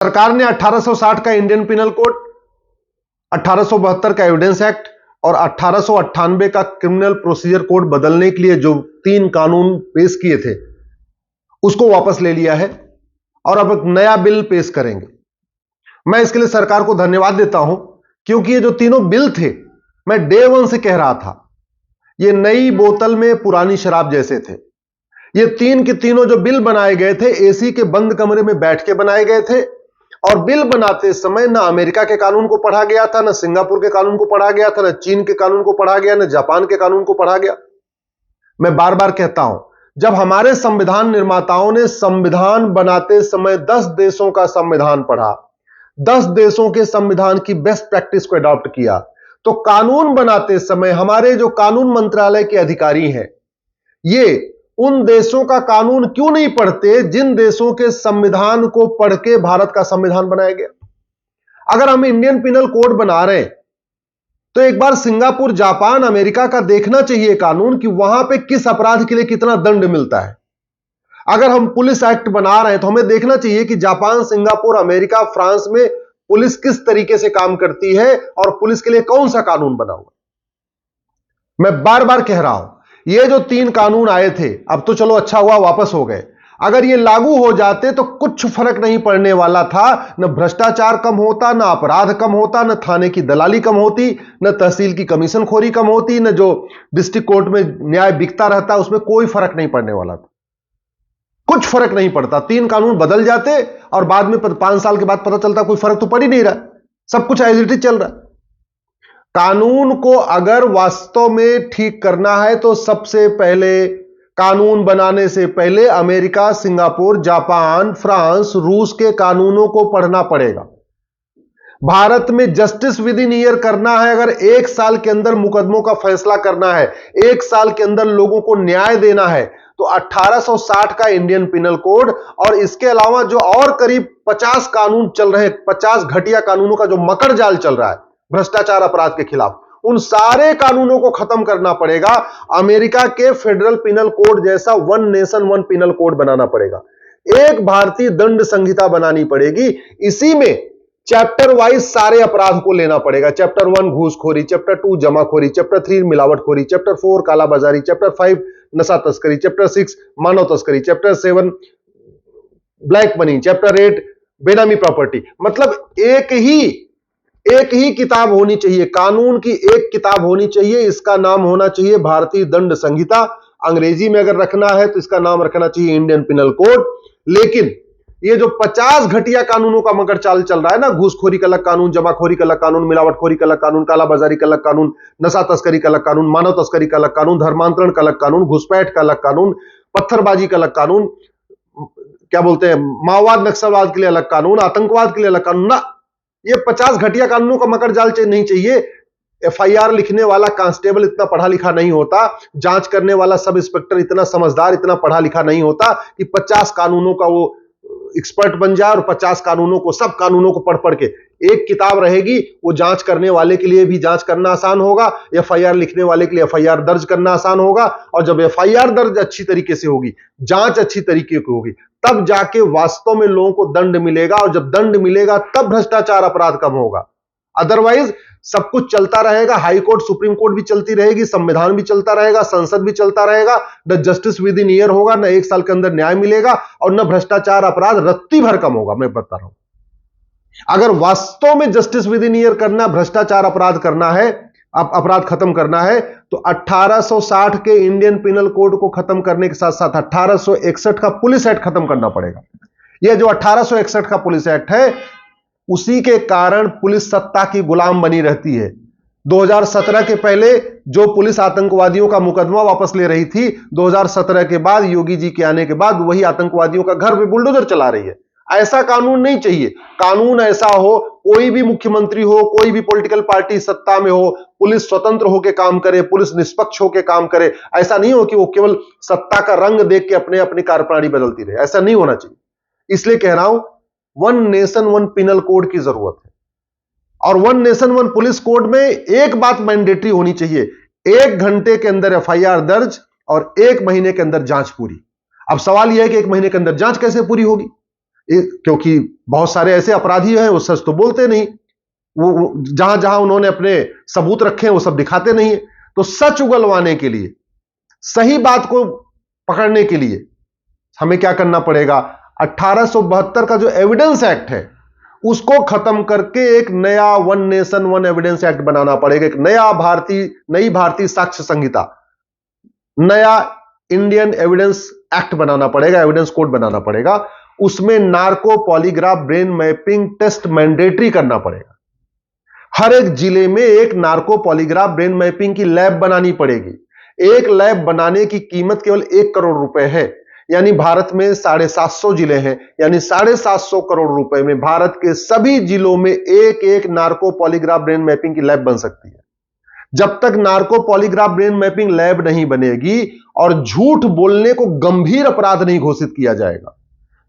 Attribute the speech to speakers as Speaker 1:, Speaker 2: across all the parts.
Speaker 1: सरकार ने 1860 का इंडियन पिनल कोड, 1872 का एविडेंस एक्ट और 1898 का क्रिमिनल प्रोसीजर कोड बदलने के लिए जो 3 कानून पेश किए थे उसको वापस ले लिया है और अब एक नया बिल पेश करेंगे। मैं इसके लिए सरकार को धन्यवाद देता हूं, क्योंकि ये जो तीनों बिल थे, मैं डे वन से कह रहा था, ये नई बोतल में पुरानी शराब जैसे थे। ये 3 के तीनों जो बिल बनाए गए थे, एसी के बंद कमरे में बैठ के बनाए गए थे और बिल बनाते समय ना अमेरिका के कानून को पढ़ा गया था, ना सिंगापुर के कानून को पढ़ा गया था, ना चीन के कानून को पढ़ा गया, ना जापान के कानून को पढ़ा गया। मैं बार बार कहता हूं, जब हमारे संविधान निर्माताओं ने संविधान बनाते समय 10 देशों का संविधान पढ़ा, 10 देशों के संविधान की बेस्ट प्रैक्टिस को अडॉप्ट किया, तो कानून बनाते समय हमारे जो कानून मंत्रालय के अधिकारी हैं, ये उन देशों का कानून क्यों नहीं पढ़ते जिन देशों के संविधान को पढ़ के भारत का संविधान बनाया गया। अगर हम इंडियन पिनल कोड बना रहे हैं तो एक बार सिंगापुर, जापान, अमेरिका का देखना चाहिए कानून कि वहां पे किस अपराध के लिए कितना दंड मिलता है। अगर हम पुलिस एक्ट बना रहे हैं तो हमें देखना चाहिए कि जापान, सिंगापुर, अमेरिका, फ्रांस में पुलिस किस तरीके से काम करती है और पुलिस के लिए कौन सा कानून बना हुआ। मैं बार बार कह रहा हूं, ये जो 3 कानून आए थे, अब तो चलो अच्छा हुआ वापस हो गए। अगर ये लागू हो जाते तो कुछ फर्क नहीं पड़ने वाला था। न भ्रष्टाचार कम होता, न अपराध कम होता, न थाने की दलाली कम होती, न तहसील की कमीशन खोरी कम होती, न जो डिस्ट्रिक्ट कोर्ट में न्याय बिकता रहता, उसमें कोई फर्क नहीं पड़ने वाला था। कुछ फर्क नहीं पड़ता। 3 कानून बदल जाते और बाद में 5 साल के बाद पता चलता कोई फर्क तो पड़ ही नहीं रहा, सब कुछ एज इट इज चल रहा। कानून को अगर वास्तव में ठीक करना है तो सबसे पहले कानून बनाने से पहले अमेरिका, सिंगापुर, जापान, फ्रांस, रूस के कानूनों को पढ़ना पड़ेगा। भारत में जस्टिस विद इन ईयर करना है, अगर 1 साल के अंदर मुकदमों का फैसला करना है, 1 साल के अंदर लोगों को न्याय देना है, तो 1860 का इंडियन पिनल कोड और इसके अलावा जो और करीब 50 कानून चल रहे, 50 घटिया कानूनों का जो मकर जाल चल रहा है भ्रष्टाचार अपराध के खिलाफ, उन सारे कानूनों को खत्म करना पड़ेगा। अमेरिका के फेडरल पिनल कोड जैसा one nation one penal code बनाना पड़ेगा। एक भारतीय दंड संहिता बनानी पड़ेगी। इसी में चैप्टर वाइज सारे अपराध को लेना पड़ेगा। चैप्टर 1 घूसखोरी, चैप्टर 2 जमाखोरी, चैप्टर 3 मिलावटखोरी, चैप्टर 4 कालाबाजारी, चैप्टर 5 नशा तस्करी, चैप्टर 6 मानव तस्करी, चैप्टर 7 ब्लैक मनी, चैप्टर 8 बेनामी प्रॉपर्टी। मतलब एक ही किताब होनी चाहिए, कानून की एक किताब होनी चाहिए। इसका नाम होना चाहिए भारतीय दंड संहिता। अंग्रेजी में अगर रखना है तो इसका नाम रखना चाहिए इंडियन पिनल कोड। लेकिन ये जो 50 घटिया कानूनों का मगर चाल चल रहा है ना, घूसखोरी का अलग कानून, जमाखोरी का अलग कानून, मिलावटखोरी का अलग कानून, कालाबाजारी का अलग कानून, नशा तस्करी का अलग कानून, मानव तस्करी का अलग कानून, धर्मांतरण का अलग कानून, घुसपैठ का अलग कानून, पत्थरबाजी का अलग कानून, क्या बोलते हैं, माओवाद नक्सलवाद के लिए अलग कानून, आतंकवाद के लिए अलग कानून ना। ये 50 घटिया कानूनों का मकर जाल नहीं चाहिए। एफआईआर लिखने वाला कांस्टेबल इतना पढ़ा लिखा नहीं होता, जांच करने वाला सब इंस्पेक्टर इतना समझदार, इतना पढ़ा लिखा नहीं होता कि 50 कानूनों का वो एक्सपर्ट बन जाए और 50 कानूनों को, सब कानूनों को पढ़ पढ़ के एक किताब रहेगी। वो जांच करने वाले के लिए भी जांच करना आसान होगा, एफआईआर लिखने वाले के लिए एफआईआर दर्ज करना आसान होगा। और जब एफआईआर दर्ज अच्छी तरीके से होगी, जांच अच्छी तरीके की होगी, तब जाके वास्तव में लोगों को दंड मिलेगा। और जब दंड मिलेगा तब भ्रष्टाचार अपराध कम होगा। अदरवाइज सब कुछ चलता रहेगा, हाई कोर्ट, सुप्रीम कोर्ट भी चलती रहेगी, संविधान भी चलता रहेगा, संसद भी चलता रहेगा, न जस्टिस विद इन ईयर होगा, न 1 साल के अंदर न्याय मिलेगा और न भ्रष्टाचार अपराध रत्ती भर कम होगा। मैं बता रहा हूं, अगर वास्तव में जस्टिस विद इन ईयर करना, भ्रष्टाचार अपराध करना है, अपराध खत्म करना है, तो 1860 के इंडियन पिनल कोड को खत्म करने के साथ साथ 1861 का पुलिस एक्ट खत्म करना पड़ेगा। यह जो 1861 का पुलिस एक्ट है, उसी के कारण पुलिस सत्ता की गुलाम बनी रहती है। 2017 के पहले जो पुलिस आतंकवादियों का मुकदमा वापस ले रही थी, 2017 के बाद, योगी जी के आने के बाद, वही आतंकवादियों का घर पे बुलडोजर चला रही है। ऐसा कानून नहीं चाहिए। कानून ऐसा हो, कोई भी मुख्यमंत्री हो, कोई भी पॉलिटिकल पार्टी सत्ता में हो, पुलिस स्वतंत्र होकर काम करे, पुलिस निष्पक्ष होकर काम करे। ऐसा नहीं हो कि वो केवल सत्ता का रंग देख के अपने अपनी कार्यप्रणाली बदलती रहे। ऐसा नहीं होना चाहिए। इसलिए कह रहा हूं, one nation one penal code की जरूरत है। और one nation one police code में एक बात मैंडेटरी होनी चाहिए, 1 घंटे के अंदर एफआईआर दर्ज और 1 महीने के अंदर जांच पूरी। अब सवाल यह है कि 1 महीने के अंदर जांच कैसे पूरी होगी? क्योंकि बहुत सारे ऐसे अपराधी हैं वो सच तो बोलते नहीं, वो जहां जहां उन्होंने अपने सबूत रखे हैं वो सब दिखाते नहीं है। तो सच उगलवाने के लिए, सही बात को पकड़ने के लिए हमें क्या करना पड़ेगा? 1872 का जो एविडेंस एक्ट है उसको खत्म करके एक नया one nation one evidence act बनाना पड़ेगा। एक नई भारतीय साक्ष्य संहिता, नया इंडियन एविडेंस एक्ट बनाना पड़ेगा, एविडेंस कोड बनाना पड़ेगा। उसमें narco polygraph brain mapping test mandatory करना पड़ेगा। हर एक जिले में एक नार्को पॉलीग्राफ ब्रेन मैपिंग की लैब बनानी पड़ेगी। एक लैब बनाने की कीमत केवल 1 करोड़ रुपए है। यानी भारत में 750 जिले हैं, यानी 750 करोड़ रुपए में भारत के सभी जिलों में एक एक नार्को पॉलीग्राफ ब्रेन मैपिंग की लैब बन सकती है। जब तक narco polygraph brain mapping lab नहीं बनेगी और झूठ बोलने को गंभीर अपराध नहीं घोषित किया जाएगा,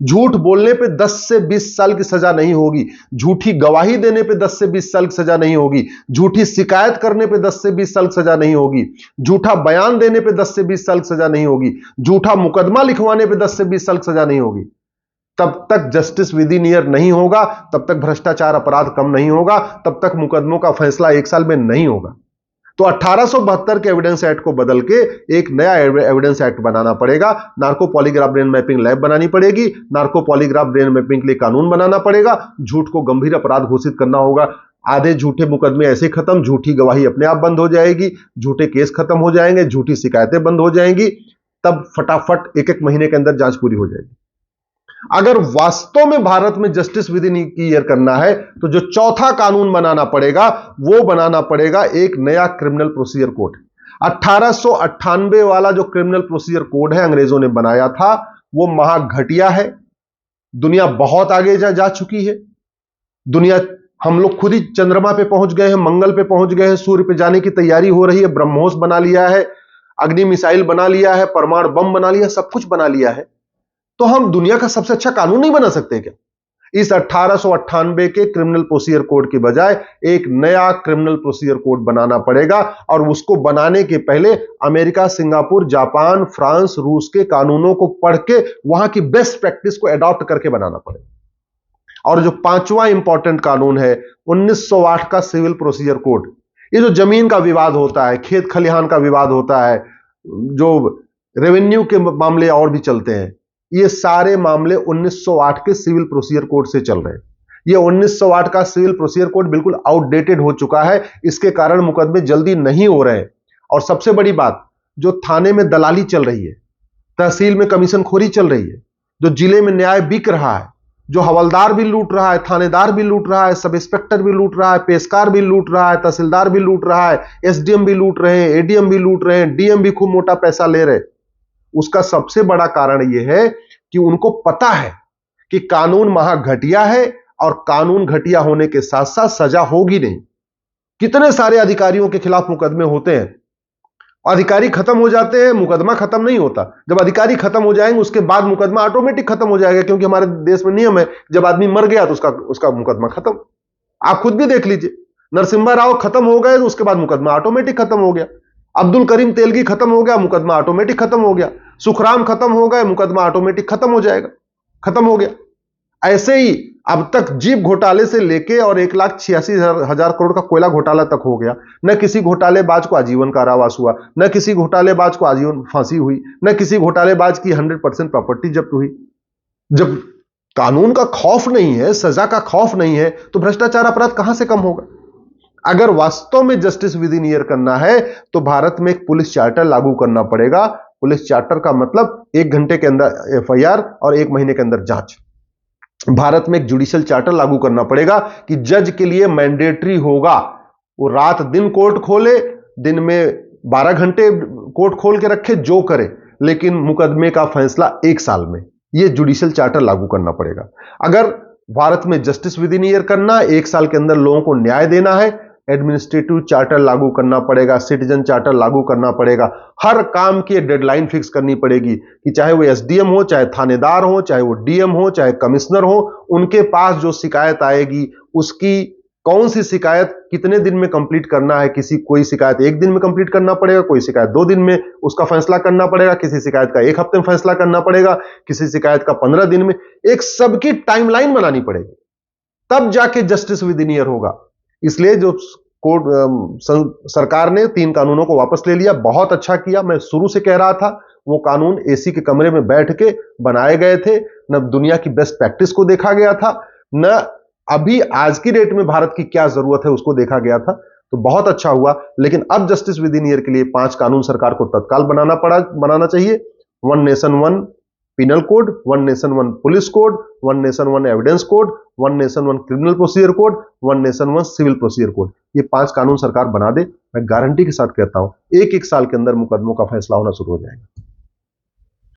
Speaker 1: झूठ बोलने पे 10 से 20 साल की सजा नहीं होगी, झूठी गवाही देने पे 10 से 20 साल की सजा नहीं होगी, झूठी शिकायत करने पे 10 से 20 साल की सजा नहीं होगी, झूठा बयान देने पे 10 से 20 साल की सजा नहीं होगी, झूठा मुकदमा लिखवाने पे 10 से 20 साल की सजा नहीं होगी, तब तक जस्टिस विद इन ईयर नहीं होगा, तब तक भ्रष्टाचार अपराध कम नहीं होगा, तब तक मुकदमों का फैसला 1 साल में नहीं होगा। तो 1872 के एविडेंस एक्ट को बदल के एक नया एविडेंस एक्ट बनाना पड़ेगा। Narco polygraph brain mapping lab बनानी पड़ेगी, नार्को पॉलीग्राफ ब्रेन मैपिंग के लिए कानून बनाना पड़ेगा, झूठ को गंभीर अपराध घोषित करना होगा। आधे झूठे मुकदमे ऐसे खत्म, झूठी गवाही अपने आप बंद हो जाएगी, झूठे केस खत्म हो जाएंगे, झूठी शिकायतें बंद हो जाएंगी, तब फटाफट 1-1 महीने के अंदर जांच पूरी हो जाएगी। अगर वास्तव में भारत में जस्टिस विद इन ईयर करना है तो जो चौथा कानून बनाना पड़ेगा वो बनाना पड़ेगा एक नया क्रिमिनल प्रोसीजर कोड। 1898 वाला जो क्रिमिनल प्रोसीजर कोड है अंग्रेजों ने बनाया था वो महाघटिया है। दुनिया बहुत आगे जा चुकी है। दुनिया, हम लोग खुद ही चंद्रमा पे पहुंच गए हैं, मंगल पे पहुंच गए हैं, सूर्य पे जाने की तैयारी हो रही है, ब्रह्मोस बना लिया है, अग्नि मिसाइल बना लिया है, परमाणु बम बना लिया, सब कुछ बना लिया है। तो हम दुनिया का सबसे अच्छा कानून नहीं बना सकते क्या? इस 1898 के क्रिमिनल प्रोसीजर कोड के बजाय एक नया क्रिमिनल प्रोसीजर कोड बनाना पड़ेगा और उसको बनाने के पहले अमेरिका, सिंगापुर, जापान, फ्रांस, रूस के कानूनों को पढ़ के वहां की बेस्ट प्रैक्टिस को अडॉप्ट करके बनाना पड़ेगा। और जो 5वां इंपॉर्टेंट कानून है 1908 का सिविल प्रोसीजर कोड, ये जो जमीन का विवाद होता है, खेत खलिहान का विवाद होता है, जो रेवेन्यू के मामले और भी चलते हैं, ये सारे मामले 1908 के सिविल प्रोसीजर कोड से चल रहे हैं। ये 1908 का सिविल प्रोसीजर कोड बिल्कुल आउटडेटेड हो चुका है। इसके कारण मुकदमे जल्दी नहीं हो रहे हैं। और सबसे बड़ी बात, जो थाने में दलाली चल रही है, तहसील में कमीशन खोरी चल रही है, जो जिले में न्याय बिक रहा है, जो हवलदार भी लूट रहा है, थानेदार भी लूट रहा है, सब इंस्पेक्टर भी लूट रहा है, पेशकार भी लूट रहा है, तहसीलदार भी लूट रहा है, एसडीएम भी लूट रहे हैं, एडीएम भी लूट रहे हैं, डीएम भी खूब मोटा पैसा ले रहे हैं। उसका सबसे बड़ा कारण यह है कि उनको पता है कि कानून महाघटिया है और कानून घटिया होने के साथ साथ सजा होगी नहीं। कितने सारे अधिकारियों के खिलाफ मुकदमे होते हैं, अधिकारी खत्म हो जाते हैं, मुकदमा खत्म नहीं होता। जब अधिकारी खत्म हो जाएंगे उसके बाद मुकदमा ऑटोमेटिक खत्म हो जाएगा, क्योंकि हमारे देश में नियम है जब आदमी मर गया तो उसका मुकदमा खत्म। आप खुद भी देख लीजिए, नरसिम्हा राव खत्म हो गए तो उसके बाद मुकदमा ऑटोमेटिक खत्म हो गया। अब्दुल करीम तेलगी खत्म हो गया, मुकदमा ऑटोमेटिक खत्म हो गया। सुखराम खत्म हो गए, मुकदमा ऑटोमेटिक खत्म हो जाएगा, खत्म हो गया। ऐसे ही अब तक जीप घोटाले से लेके और 1,86,000 करोड़ का कोयला घोटाला तक हो गया। न किसी घोटालेबाज को आजीवन कारावास हुआ, न किसी घोटालेबाज को आजीवन फांसी हुई, न किसी घोटालेबाज की 100% प्रॉपर्टी जब्त हुई। जब कानून का खौफ नहीं है, सजा का खौफ नहीं है, तो भ्रष्टाचार अपराध कहां से कम होगा? अगर वास्तव में जस्टिस विद इन ईयर करना है तो भारत में एक पुलिस चार्टर लागू करना पड़ेगा। पुलिस चार्टर का मतलब 1 घंटे के अंदर एफआईआर और 1 महीने के अंदर जांच। भारत में एक जुडिशियल चार्टर लागू करना पड़ेगा कि जज के लिए मैंडेटरी होगा वो रात दिन कोर्ट खोले, दिन में 12 घंटे कोर्ट खोल के रखे, जो करे, लेकिन मुकदमे का फैसला 1 साल में। यह जुडिशियल चार्टर लागू करना पड़ेगा। अगर भारत में जस्टिस विद इन ईयर करना है, 1 साल के अंदर लोगों को न्याय देना है, एडमिनिस्ट्रेटिव चार्टर लागू करना पड़ेगा, सिटीजन चार्टर लागू करना पड़ेगा। हर काम की डेडलाइन फिक्स करनी पड़ेगी कि चाहे वो एसडीएम हो, चाहे थानेदार हो, चाहे वो डीएम हो, चाहे कमिश्नर हो, उनके पास जो शिकायत आएगी उसकी कौन सी शिकायत कितने दिन में कंप्लीट करना है। कोई शिकायत 1 दिन में कंप्लीट करना पड़ेगा, कोई शिकायत 2 दिन में, उसका फैसला करना पड़ेगा, किसी शिकायत का 1 हफ्ते में फैसला करना पड़ेगा, किसी शिकायत का 15 दिन में। एक सबकी टाइमलाइन बनानी पड़ेगी, तब जाके जस्टिस विद इन ईयर होगा। इसलिए जो सरकार ने 3 कानूनों को वापस ले लिया, बहुत अच्छा किया। मैं शुरू से कह रहा था वो कानून एसी के कमरे में बैठ के बनाए गए थे, न दुनिया की बेस्ट प्रैक्टिस को देखा गया था, न अभी आज की डेट में भारत की क्या जरूरत है उसको देखा गया था। तो बहुत अच्छा हुआ। लेकिन अब जस्टिस विद इन ईयर के लिए 5 कानून सरकार को तत्काल बनाना चाहिए। 1 nation 1 penal code, 1 nation 1 police code, 1 nation 1 evidence code, 1 nation 1 criminal procedure code, 1 nation 1 civil procedure code. ये 5 कानून सरकार बना दे, मैं गारंटी के साथ कहता हूं 1-1 साल के अंदर मुकदमों का फैसला होना शुरू हो जाएगा।